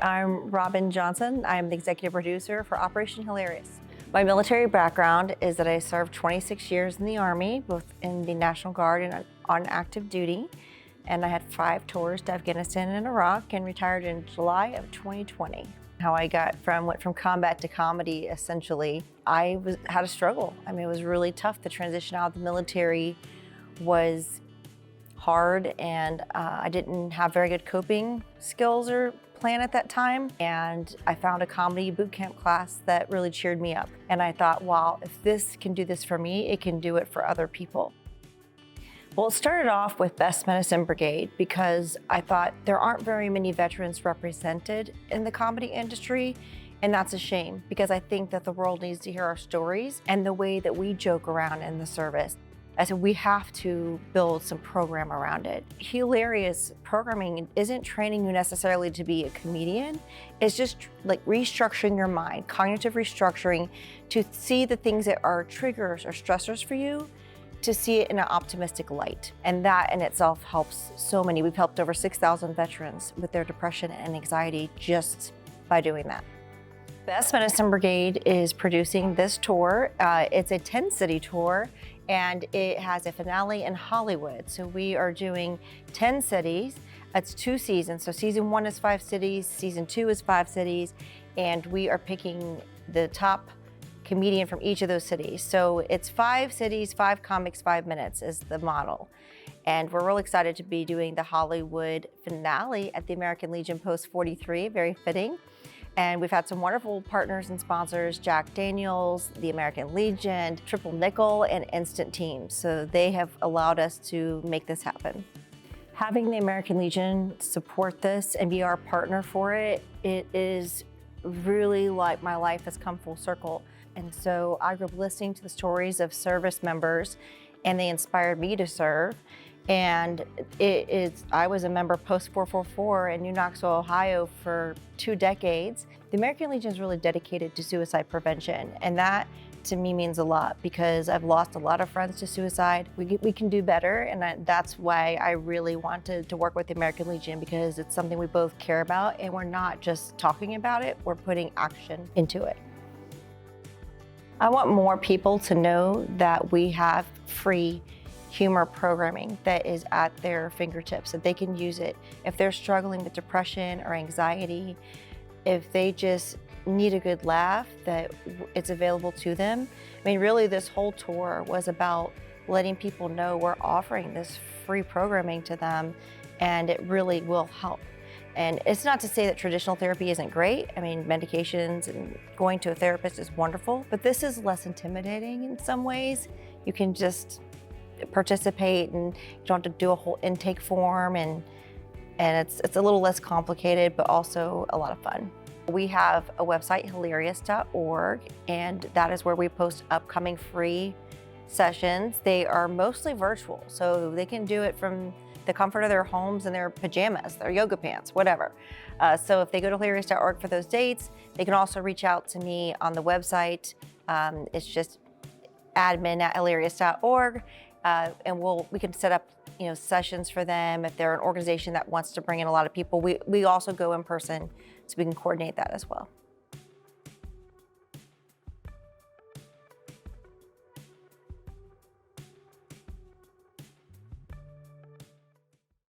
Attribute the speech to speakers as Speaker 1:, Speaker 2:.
Speaker 1: Hi, I'm Robin Johnson. I'm the executive producer for Operation Hilarious. My military background is that I served 26 years in the Army, both in the National Guard and on active duty. And I had 5 tours to Afghanistan and Iraq and retired in July of 2020. How I went from combat to comedy, essentially, had a struggle. I mean, it was really tough. The transition out of the military was hard, and I didn't have very good coping skills or plan at that time. And I found a comedy boot camp class that really cheered me up. And I thought, wow, if this can do this for me, it can do it for other people. Well, it started off with Medicine Brigade because I thought there aren't very many veterans represented in the comedy industry. And that's a shame, because I think that the world needs to hear our stories and the way that we joke around in the service. I said, we have to build some program around it. Hilarious programming isn't training you necessarily to be a comedian. It's just like restructuring your mind, cognitive restructuring, to see the things that are triggers or stressors for you, to see it in an optimistic light. And that in itself helps so many. We've helped over 6,000 veterans with their depression and anxiety just by doing that. Medicine Brigade is producing this tour. It's a 10-city tour, and it has a finale in Hollywood. So we are doing 10 cities. It's 2 seasons. So season 1 is 5 cities, season 2 is 5 cities, and we are picking the top comedian from each of those cities. So it's 5 cities, 5 comics, 5 minutes is the model. And we're really excited to be doing the Hollywood finale at the American Legion Post 43, very fitting. And we've had some wonderful partners and sponsors, Jack Daniels, the American Legion, Triple Nickel, and Instant Teams. So they have allowed us to make this happen. Having the American Legion support this and be our partner for it, it is really like my life has come full circle. And so I grew up listening to the stories of service members, and they inspired me to serve. And I was a member of Post 444 in New Knoxville, Ohio for 2 decades. The American Legion is really dedicated to suicide prevention, and that to me means a lot, because I've lost a lot of friends to suicide. We can do better, and that's why I really wanted to work with the American Legion, because it's something we both care about, and we're not just talking about it, we're putting action into it. I want more people to know that we have free humor programming that is at their fingertips, that they can use it if they're struggling with depression or anxiety, if they just need a good laugh, that it's available to them. I mean, really, this whole tour was about letting people know we're offering this free programming to them, and it really will help. And it's not to say that traditional therapy isn't great. I mean, medications and going to a therapist is wonderful, but this is less intimidating in some ways. You can just participate, and you don't have to do a whole intake form, and it's a little less complicated, but also a lot of fun. We have a website, hilarious.org, and that is where we post upcoming free sessions. They are mostly virtual, so they can do it from the comfort of their homes and their pajamas, their yoga pants, whatever. So if they go to hilarious.org for those dates, they can also reach out to me on the website. It's just admin@hilarious.org. And we can set up, sessions for them if they're an organization that wants to bring in a lot of people. We also go in person, so we can coordinate that as well.